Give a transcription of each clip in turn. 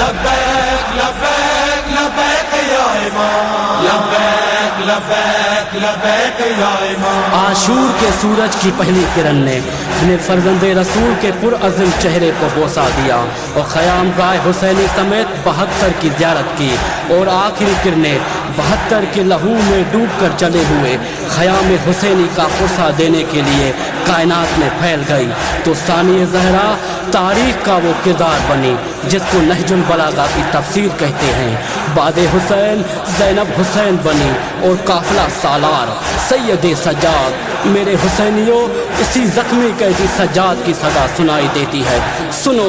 لبیک لبیک لبیک یا امام، لبیک لبیک لبیک یا امام۔ عاشور کے سورج کی پہلی کرن نے اپنے فرزند رسول کے پرعزم چہرے کو بوسہ دیا اور خیام گاہ حسینی سمیت 72 کی زیارت کی، اور آخری کرنیں 72 کے لہو میں ڈوب کر جلے ہوئے خیام حسینی کا پرسہ دینے کے لیے کائنات میں پھیل گئی، تو ثانی زہرا تاریخ کا وہ کردار بنی جس کو نہج البلاغہ کی تفسیر کہتے ہیں۔ بعد حسین زینب حسین بنی اور قافلہ سالار سید سجاد۔ میرے حسینیوں، اسی زخمی قیدی سجاد کی صدا سنائی دیتی ہے، سنو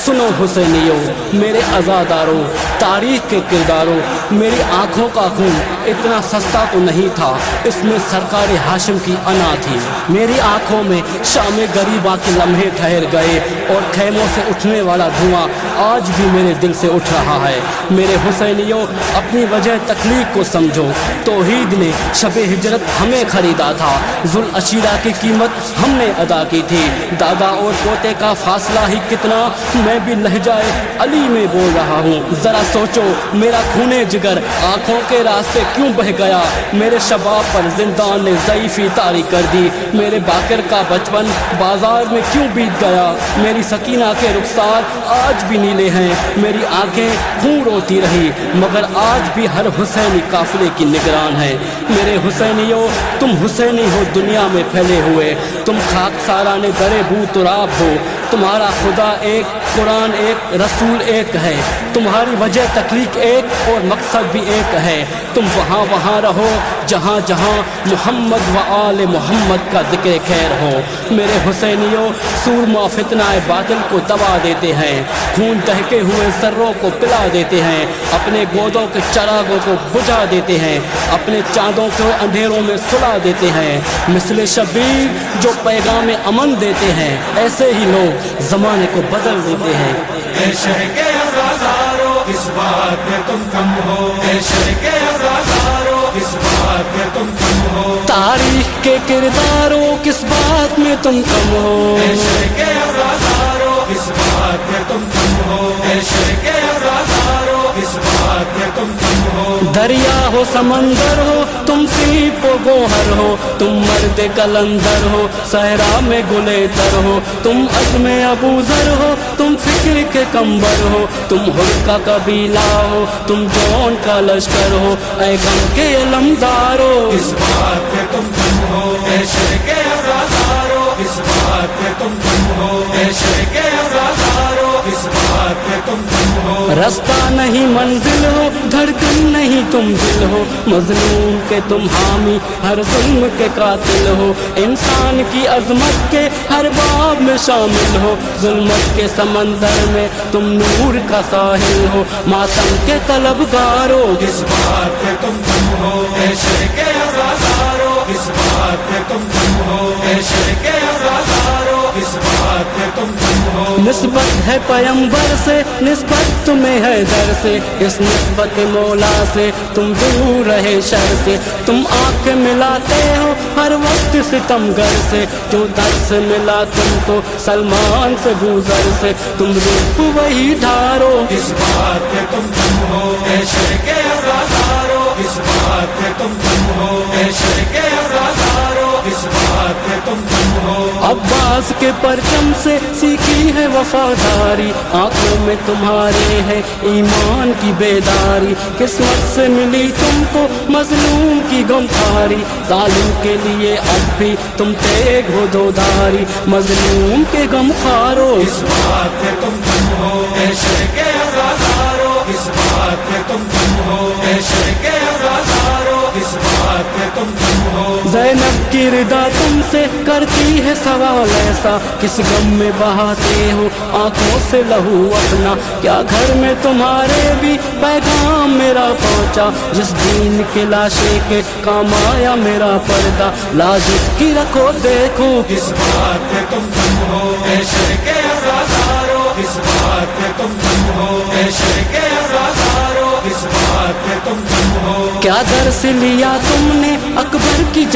سنو حسینیوں، میرے عزاداروں، تاریخ کے کرداروں، میری آنکھوں کا خون اتنا سستا تو نہیں تھا، اس میں سرکار ہاشم کی انا تھی۔ میری آنکھوں میں شام غریبہ کے لمحے ٹھہر گئے اور خیموں سے اٹھنے والا دھواں آج بھی میرے دل سے اٹھ رہا ہے۔ میرے حسینیوں، اپنی وجہ تخلیق کو سمجھو، توحید نے شب ہجرت ہمیں خریدا تھا، ذوالعشیرہ کی قیمت ہم نے ادا کی تھی، دادا اور پوتے کا فاصلہ ہی کتنا، میں بھی لہجہ علی میں بول رہا ہوں۔ ذرا سوچو، میرا خونے جگر آنکھوں کے راستے کیوں بہ گیا، میرے شباب پر زندان نے ضعیفی طاری کر دی، میرے باقر کا بچپن بازار میں کیوں بیت گیا، میری سکینہ کے رخسار آج بھی نیلے ہیں، میری آنکھیں خون روتی رہی، مگر آج بھی ہر حسینی قافلے کی نگران ہے۔ میرے حسینیوں، تم حسینی ہو دنیا میں پھیلے ہوئے، تم خاک ساران درے بو تراب ہو، تمہارا خدا ایک، قرآن ایک، رسول ایک ہے، تمہاری وجہ تخلیق ایک اور مقصد بھی ایک ہے، تم وہاں وہاں رہو جہاں جہاں محمد و آل محمد کا ذکر خیر ہو۔ میرے حسینیوں، سورما فتنہ باطل کو دبا دیتے ہیں، خون دہکے ہوئے سروں کو پلا دیتے ہیں، اپنے گودوں کے چراغوں کو بجھا دیتے ہیں، اپنے چاندوں کو اندھیروں میں سلا دیتے ہیں، مثل شبیر جو پیغام امن دیتے ہیں، ایسے ہی لوگ زمانے کو بدل دیتے ہیں۔ اے شہر کے عزادارو، کس بات میں تم کم ہو، اے شہر کے عزادارو، کس بات میں تم کم ہو، تاریخ کے کرداروں کس بات میں تم کم ہو، اے شہر کے عزادارو، کس بات میں تم کم ہو، اے شہر کے عزادارو، کس بات میں تم کم ہو، دریا ہو سمندر ہو تم سیپ و گوہر ہو، تم مرد کلندر ہو صحرا میں گلے تر ہو، تم عزم ابو ذر ہو، تم فکر کے کمبر ہو، تم ہر کا قبیلہ ہو، تم جون کا لشکر ہو، اے غم کے علمدار ہو، کس بات میں تم کم ہو، اے شہر کے عزادارو، کس بات میں تم کم ہو، اے شہر کے عزادارو، کس بات میں تم کم ہو، رستہ نہیں منزل ہو، دھڑکن نہیں تم دل ہو، مظلوم کے تم حامی، ہر ظلم کے قاتل ہو، انسان کی عظمت کے ہر باب میں شامل ہو، ظلمت کے سمندر میں تم نور کا ساحل ہو، ماتم کے طلبگار ہو، کس بات میں تم کم ہو، اے شہر کے عزادارو، کس بات میں تم کم ہو، اے شہر کے عزادارو، کس بات میں تم کم ہو، نسبت ہے پیمبر سے، نسبت تمہیں ہے در سے، اس نسبت مولا سے تم دور رہے شر سے، تم آنکھ ملاتے ہو ہر وقت ستمگر سے، جو درس ملا تم کو سلمان سے گزر سے، تم روح وہی ڈھارو، کس بات میں تم کم ہو، اے شہر کے عزادارو، کس بات میں تم کم ہو، اے شہر کے عزادارو، کس بات میں تم کم ہو، عباس کے پرچم سے سیکھی ہے وفاداری، آنکھوں میں تمہارے ہے ایمان کی بیداری، قسمت سے ملی تم کو مظلوم کی غمخواری، ظالم کے لیے اب بھی تم تیگ ہو دوداری، مظلوم کے غمخوارو، کس بات میں تم کم ہو، اے شہر کے عزادارو، کس بات میں تم کم ہو، اے شہر کے عزادارو، کس بات میں تم کم ہو، زینب کی رضا تم سے کرتی ہے سوال ایسا، کس غم میں بہاتے ہو آنکھوں سے لہو اپنا، کیا گھر میں تمہارے بھی پیغام میرا پہنچا، جس دین کے لاشے کے کام آیا میرا پردہ، لاج اس کی رکھو دیکھو، کس بات میں تم کم ہو، اے شہر کے عزادارو، کس بات میں تم کم ہو، اے شہر کے عزادارو، کس بات میں تم کم ہو، کیا درس لیا تم نے اکبر کی